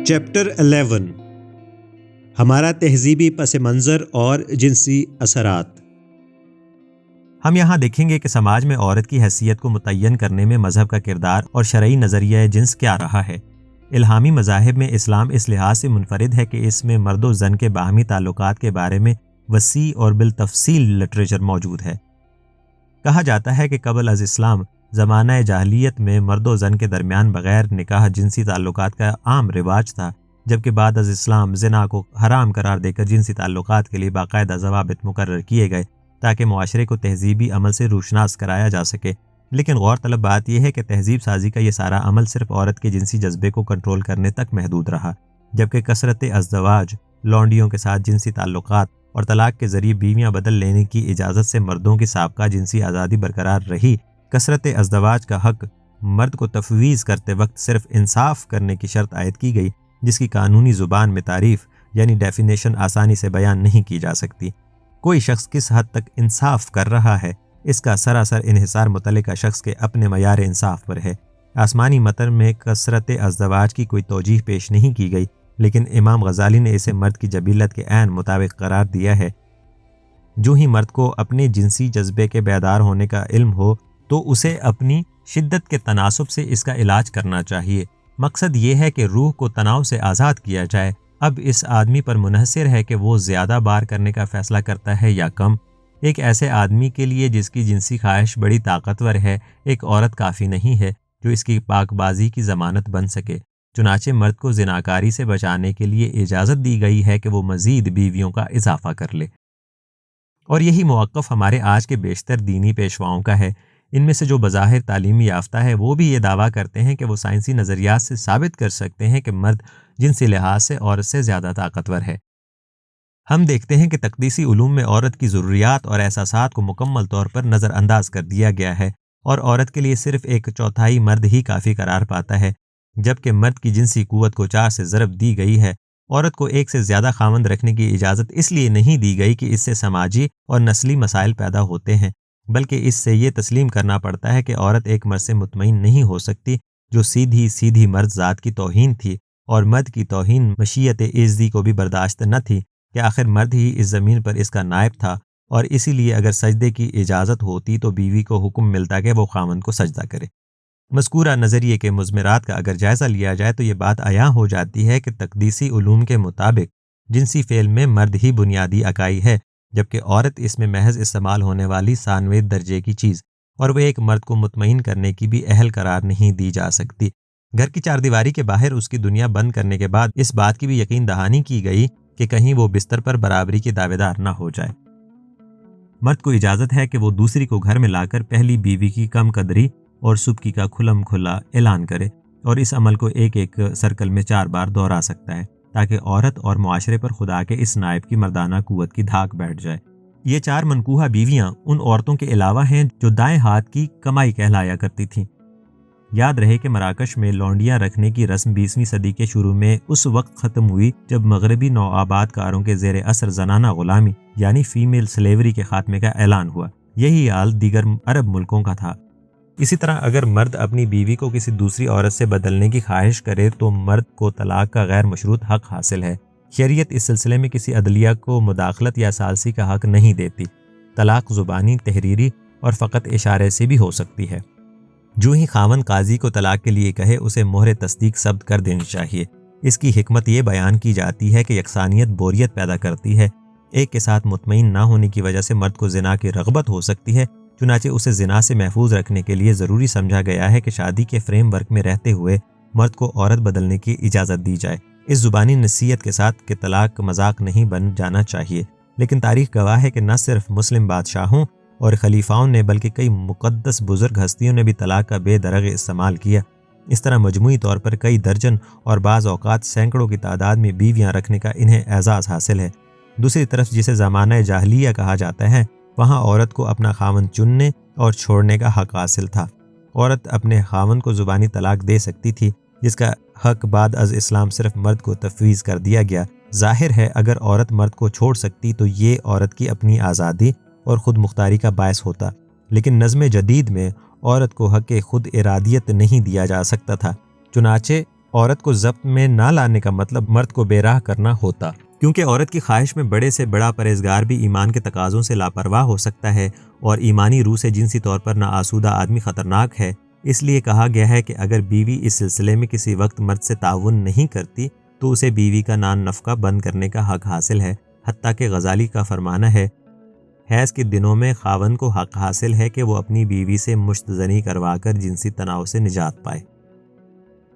Chapter 11 ہمارا تہذیبی پس منظر اور جنسی اثرات۔ ہم یہاں دیکھیں گے کہ سماج میں عورت کی حیثیت کو متعین کرنے میں مذہب کا کردار اور شرعی نظریہ جنس کیا رہا ہے۔ الہامی مذاہب میں اسلام اس لحاظ سے منفرد ہے کہ اس میں مرد و زن کے باہمی تعلقات کے بارے میں وسیع اور بالتفصیل لٹریچر موجود ہے۔ کہا جاتا ہے کہ قبل از اسلام زمانہ جاہلیت میں مرد و زن کے درمیان بغیر نکاح جنسی تعلقات کا عام رواج تھا، جبکہ بعد از اسلام زنا کو حرام قرار دے کر جنسی تعلقات کے لیے باقاعدہ ضوابط مقرر کیے گئے تاکہ معاشرے کو تہذیبی عمل سے روشناس کرایا جا سکے۔ لیکن غور طلب بات یہ ہے کہ تہذیب سازی کا یہ سارا عمل صرف عورت کے جنسی جذبے کو کنٹرول کرنے تک محدود رہا، جبکہ کثرت ازدواج، لونڈیوں کے ساتھ جنسی تعلقات اور طلاق کے ذریعے بیویاں بدل لینے کی اجازت سے مردوں کی سابقہ جنسی آزادی برقرار رہی۔ کثرت ازدواج کا حق مرد کو تفویض کرتے وقت صرف انصاف کرنے کی شرط عائد کی گئی، جس کی قانونی زبان میں تعریف یعنی ڈیفینیشن آسانی سے بیان نہیں کی جا سکتی۔ کوئی شخص کس حد تک انصاف کر رہا ہے، اس کا سراسر انحصار متعلقہ شخص کے اپنے معیار انصاف پر ہے۔ آسمانی متن میں کثرت ازدواج کی کوئی توجیح پیش نہیں کی گئی، لیکن امام غزالی نے اسے مرد کی جبلت کے عین مطابق قرار دیا ہے۔ جو ہی مرد کو اپنے جنسی جذبے کے بیدار ہونے کا علم ہو تو اسے اپنی شدت کے تناسب سے اس کا علاج کرنا چاہیے۔ مقصد یہ ہے کہ روح کو تناؤ سے آزاد کیا جائے۔ اب اس آدمی پر منحصر ہے کہ وہ زیادہ بار کرنے کا فیصلہ کرتا ہے یا کم۔ ایک ایسے آدمی کے لیے جس کی جنسی خواہش بڑی طاقتور ہے، ایک عورت کافی نہیں ہے جو اس کی پاک بازی کی ضمانت بن سکے۔ چنانچہ مرد کو زناکاری سے بچانے کے لیے اجازت دی گئی ہے کہ وہ مزید بیویوں کا اضافہ کر لے۔ اور یہی موقف ہمارے آج کے بیشتر دینی پیشواؤں کا ہے۔ ان میں سے جو بظاہر تعلیمی یافتہ ہے وہ بھی یہ دعویٰ کرتے ہیں کہ وہ سائنسی نظریات سے ثابت کر سکتے ہیں کہ مرد جنسی لحاظ سے عورت سے زیادہ طاقتور ہے۔ ہم دیکھتے ہیں کہ تقدیسی علوم میں عورت کی ضروریات اور احساسات کو مکمل طور پر نظر انداز کر دیا گیا ہے، اور عورت کے لیے صرف ایک چوتھائی مرد ہی کافی قرار پاتا ہے، جبکہ مرد کی جنسی قوت کو 4 سے ضرب دی گئی ہے۔ عورت کو ایک سے زیادہ خاوند رکھنے کی اجازت اس لیے نہیں دی گئی کہ اس سے سماجی اور نسلی مسائل پیدا ہوتے ہیں، بلکہ اس سے یہ تسلیم کرنا پڑتا ہے کہ عورت ایک مرد سے مطمئن نہیں ہو سکتی، جو سیدھی مرد ذات کی توہین تھی، اور مرد کی توہین مشیت ایزدی کو بھی برداشت نہ تھی کہ آخر مرد ہی اس زمین پر اس کا نائب تھا، اور اسی لیے اگر سجدے کی اجازت ہوتی تو بیوی کو حکم ملتا کہ وہ خاوند کو سجدہ کرے۔ مذکورہ نظریے کے مضمرات کا اگر جائزہ لیا جائے تو یہ بات عیاں ہو جاتی ہے کہ تقدیسی علوم کے مطابق جنسی فعل میں مرد ہی بنیادی اکائی ہے، جبکہ عورت اس میں محض استعمال ہونے والی ثانوی درجے کی چیز، اور وہ ایک مرد کو مطمئن کرنے کی بھی اہل قرار نہیں دی جا سکتی۔ گھر کی چاردیواری کے باہر اس کی دنیا بند کرنے کے بعد اس بات کی بھی یقین دہانی کی گئی کہ کہیں وہ بستر پر برابری کی دعوے دار نہ ہو جائے۔ مرد کو اجازت ہے کہ وہ دوسری کو گھر میں لا کر پہلی بیوی کی کم قدری اور سبکی کا کھلم کھلا اعلان کرے، اور اس عمل کو ایک سرکل میں 4 بار دہرا سکتا ہے تاکہ عورت اور معاشرے پر خدا کے اس نائب کی مردانہ قوت کی دھاک بیٹھ جائے۔ یہ 4 منکوحہ بیویاں ان عورتوں کے علاوہ ہیں جو دائیں ہاتھ کی کمائی کہلایا کرتی تھیں۔ یاد رہے کہ مراکش میں لونڈیاں رکھنے کی رسم 20ویں صدی کے شروع میں اس وقت ختم ہوئی جب مغربی نوآباد کاروں کے زیر اثر زنانہ غلامی یعنی فیمیل سلیوری کے خاتمے کا اعلان ہوا۔ یہی حال دیگر عرب ملکوں کا تھا۔ اسی طرح اگر مرد اپنی بیوی کو کسی دوسری عورت سے بدلنے کی خواہش کرے تو مرد کو طلاق کا غیر مشروط حق حاصل ہے۔ شریعت اس سلسلے میں کسی عدلیہ کو مداخلت یا ثالثی کا حق نہیں دیتی۔ طلاق زبانی، تحریری اور فقط اشارے سے بھی ہو سکتی ہے۔ جو ہی خاوند قاضی کو طلاق کے لیے کہے اسے مہر تصدیق ثبت کر دینی چاہیے۔ اس کی حکمت یہ بیان کی جاتی ہے کہ یکسانیت بوریت پیدا کرتی ہے۔ ایک کے ساتھ مطمئن نہ ہونے کی وجہ سے مرد کو زنا کی رغبت ہو سکتی ہے، چنانچہ اسے زنا سے محفوظ رکھنے کے لیے ضروری سمجھا گیا ہے کہ شادی کے فریم ورک میں رہتے ہوئے مرد کو عورت بدلنے کی اجازت دی جائے۔ اس زبانی نصیحت کے ساتھ کہ طلاق مذاق نہیں بن جانا چاہیے، لیکن تاریخ گواہ ہے کہ نہ صرف مسلم بادشاہوں اور خلیفاؤں نے بلکہ کئی مقدس بزرگ ہستیوں نے بھی طلاق کا بے درغ استعمال کیا۔ اس طرح مجموعی طور پر کئی درجن اور بعض اوقات سینکڑوں کی تعداد میں بیویاں رکھنے کا انہیں اعزاز حاصل ہے۔ دوسری طرف جسے زمانہ جاہلیہ کہا جاتا ہے، وہاں عورت کو اپنا خاوند چننے اور چھوڑنے کا حق حاصل تھا۔ عورت اپنے خاوند کو زبانی طلاق دے سکتی تھی، جس کا حق بعد از اسلام صرف مرد کو تفویض کر دیا گیا۔ ظاہر ہے اگر عورت مرد کو چھوڑ سکتی تو یہ عورت کی اپنی آزادی اور خود مختاری کا باعث ہوتا، لیکن نظم جدید میں عورت کو حق خود ارادیت نہیں دیا جا سکتا تھا، چنانچہ عورت کو ضبط میں نہ لانے کا مطلب مرد کو بے راہ کرنا ہوتا، کیونکہ عورت کی خواہش میں بڑے سے بڑا پرہیزگار بھی ایمان کے تقاضوں سے لاپرواہ ہو سکتا ہے، اور ایمانی روح سے جنسی طور پر ناآسودہ آدمی خطرناک ہے۔ اس لیے کہا گیا ہے کہ اگر بیوی اس سلسلے میں کسی وقت مرد سے تعاون نہیں کرتی تو اسے بیوی کا نان نفقہ بند کرنے کا حق حاصل ہے، حتیٰ کہ غزالی کا فرمانا ہے حیض کے دنوں میں خاوند کو حق حاصل ہے کہ وہ اپنی بیوی سے مشت زنی کروا کر جنسی تناؤ سے نجات پائے۔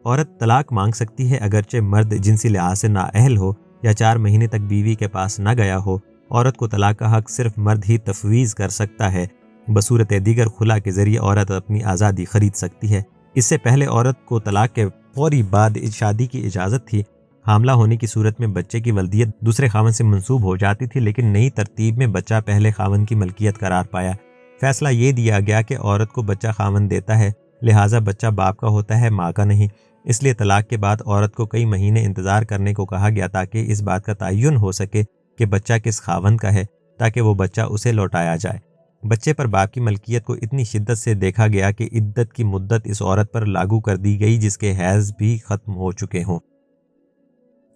عورت طلاق مانگ سکتی ہے اگرچہ مرد جنسی لحاظ سے نااہل ہو یا 4 مہینے تک بیوی کے پاس نہ گیا ہو۔ عورت کو طلاق کا حق صرف مرد ہی تفویض کر سکتا ہے۔ بصورت دیگر خلا کے ذریعے عورت اپنی آزادی خرید سکتی ہے۔ اس سے پہلے عورت کو طلاق کے فوری بعد شادی کی اجازت تھی۔ حاملہ ہونے کی صورت میں بچے کی ولدیت دوسرے خاوند سے منسوب ہو جاتی تھی، لیکن نئی ترتیب میں بچہ پہلے خاوند کی ملکیت قرار پایا۔ فیصلہ یہ دیا گیا کہ عورت کو بچہ خاوند دیتا ہے، لہٰذا بچہ باپ کا ہوتا ہے، ماں کا نہیں۔ اس لیے طلاق کے بعد عورت کو کئی مہینے انتظار کرنے کو کہا گیا تاکہ اس بات کا تعین ہو سکے کہ بچہ کس خاوند کا ہے، تاکہ وہ بچہ اسے لوٹایا جائے۔ بچے پر باپ کی ملکیت کو اتنی شدت سے دیکھا گیا کہ عدت کی مدت اس عورت پر لاگو کر دی گئی جس کے حیض بھی ختم ہو چکے ہوں۔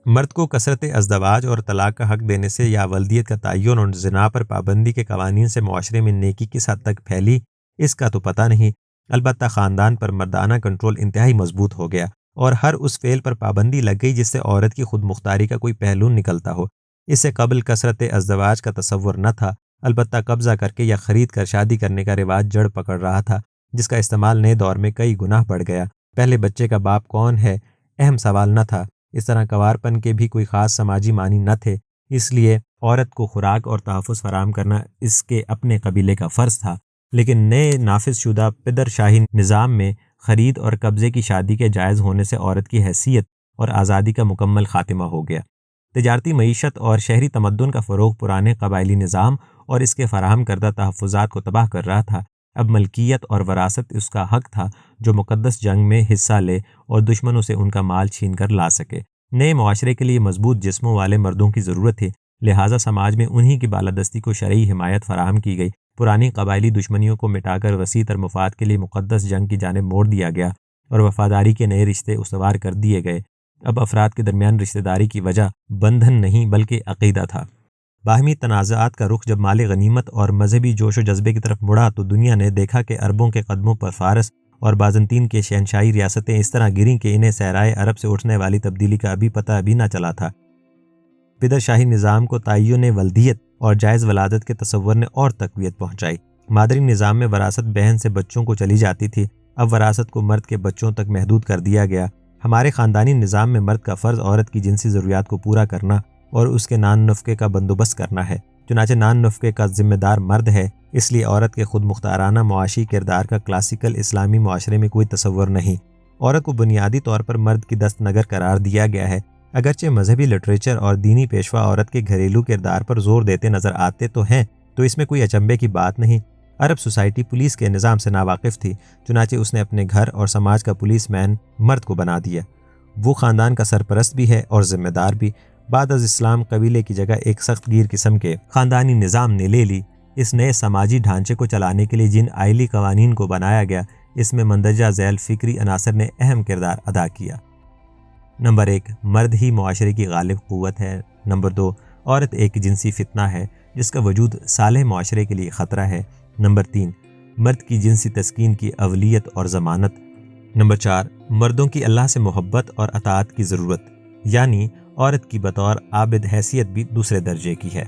مرد کو کثرت ازدواج اور طلاق کا حق دینے سے یا ولدیت کا تعین اور زنا پر پابندی کے قوانین سے معاشرے میں نیکی کس حد تک پھیلی اس کا تو پتہ نہیں، البتہ خاندان پر مردانہ کنٹرول انتہائی مضبوط ہو گیا اور ہر اس فعل پر پابندی لگ گئی جس سے عورت کی خود مختاری کا کوئی پہلو نکلتا ہو۔ اس سے قبل کثرت ازدواج کا تصور نہ تھا، البتہ قبضہ کر کے یا خرید کر شادی کرنے کا رواج جڑ پکڑ رہا تھا، جس کا استعمال نئے دور میں کئی گنا بڑھ گیا۔ پہلے بچے کا باپ کون ہے اہم سوال نہ تھا، اس طرح کنوارپن کے بھی کوئی خاص سماجی معنی نہ تھے، اس لیے عورت کو خوراک اور تحفظ فراہم کرنا اس کے اپنے قبیلے کا فرض تھا۔ لیکن نئے نافذ شدہ پدر شاہی نظام میں خرید اور قبضے کی شادی کے جائز ہونے سے عورت کی حیثیت اور آزادی کا مکمل خاتمہ ہو گیا۔ تجارتی معیشت اور شہری تمدن کا فروغ پرانے قبائلی نظام اور اس کے فراہم کردہ تحفظات کو تباہ کر رہا تھا۔ اب ملکیت اور وراثت اس کا حق تھا جو مقدس جنگ میں حصہ لے اور دشمنوں سے ان کا مال چھین کر لا سکے۔ نئے معاشرے کے لیے مضبوط جسموں والے مردوں کی ضرورت تھی، لہٰذا سماج میں انہی کی بالادستی کو شرعی حمایت فراہم کی گئی۔ پرانی قبائلی دشمنیوں کو مٹا کر وسیع تر مفاد کے لیے مقدس جنگ کی جانب موڑ دیا گیا اور وفاداری کے نئے رشتے استوار کر دیے گئے۔ اب افراد کے درمیان رشتہ داری کی وجہ بندھن نہیں بلکہ عقیدہ تھا۔ باہمی تنازعات کا رخ جب مال غنیمت اور مذہبی جوش و جذبے کی طرف مڑا تو دنیا نے دیکھا کہ عربوں کے قدموں پر فارس اور بازنطین کے شہنشاہی ریاستیں اس طرح گریں کہ انہیں صحرائے عرب سے اٹھنے والی تبدیلی کا پتہ نہ چلا تھا۔ پدر شاہی نظام کو تعین ولدیت اور جائز ولادت کے تصور نے اور تقویت پہنچائی۔ مادری نظام میں وراثت بہن سے بچوں کو چلی جاتی تھی، اب وراثت کو مرد کے بچوں تک محدود کر دیا گیا۔ ہمارے خاندانی نظام میں مرد کا فرض عورت کی جنسی ضروریات کو پورا کرنا اور اس کے نان نفقے کا بندوبست کرنا ہے، چنانچہ نان نفقے کا ذمہ دار مرد ہے، اس لیے عورت کے خود مختارانہ معاشی کردار کا کلاسیکل اسلامی معاشرے میں کوئی تصور نہیں۔ عورت کو بنیادی طور پر مرد کی دست نگر قرار دیا گیا ہے، اگرچہ مذہبی لٹریچر اور دینی پیشوا عورت کے گھریلو کردار پر زور دیتے نظر آتے تو ہیں، تو اس میں کوئی اچنبے کی بات نہیں۔ عرب سوسائٹی پولیس کے نظام سے ناواقف تھی، چنانچہ اس نے اپنے گھر اور سماج کا پولیس مین مرد کو بنا دیا۔ وہ خاندان کا سرپرست بھی ہے اور ذمہ دار بھی۔ بعد از اسلام قبیلے کی جگہ ایک سخت گیر قسم کے خاندانی نظام نے لے لی۔ اس نئے سماجی ڈھانچے کو چلانے کے لیے جن آئلی قوانین کو بنایا گیا، اس میں مندرجہ ذیل فکری عناصر نے اہم کردار ادا کیا۔ نمبر 1، مرد ہی معاشرے کی غالب قوت ہے۔ نمبر 2، عورت ایک جنسی فتنہ ہے جس کا وجود صالح معاشرے کے لیے خطرہ ہے۔ نمبر 3، مرد کی جنسی تسکین کی اولیت اور ضمانت۔ نمبر 4، مردوں کی اللہ سے محبت اور اطاعت کی ضرورت، یعنی عورت کی بطور عابد حیثیت بھی دوسرے درجے کی ہے۔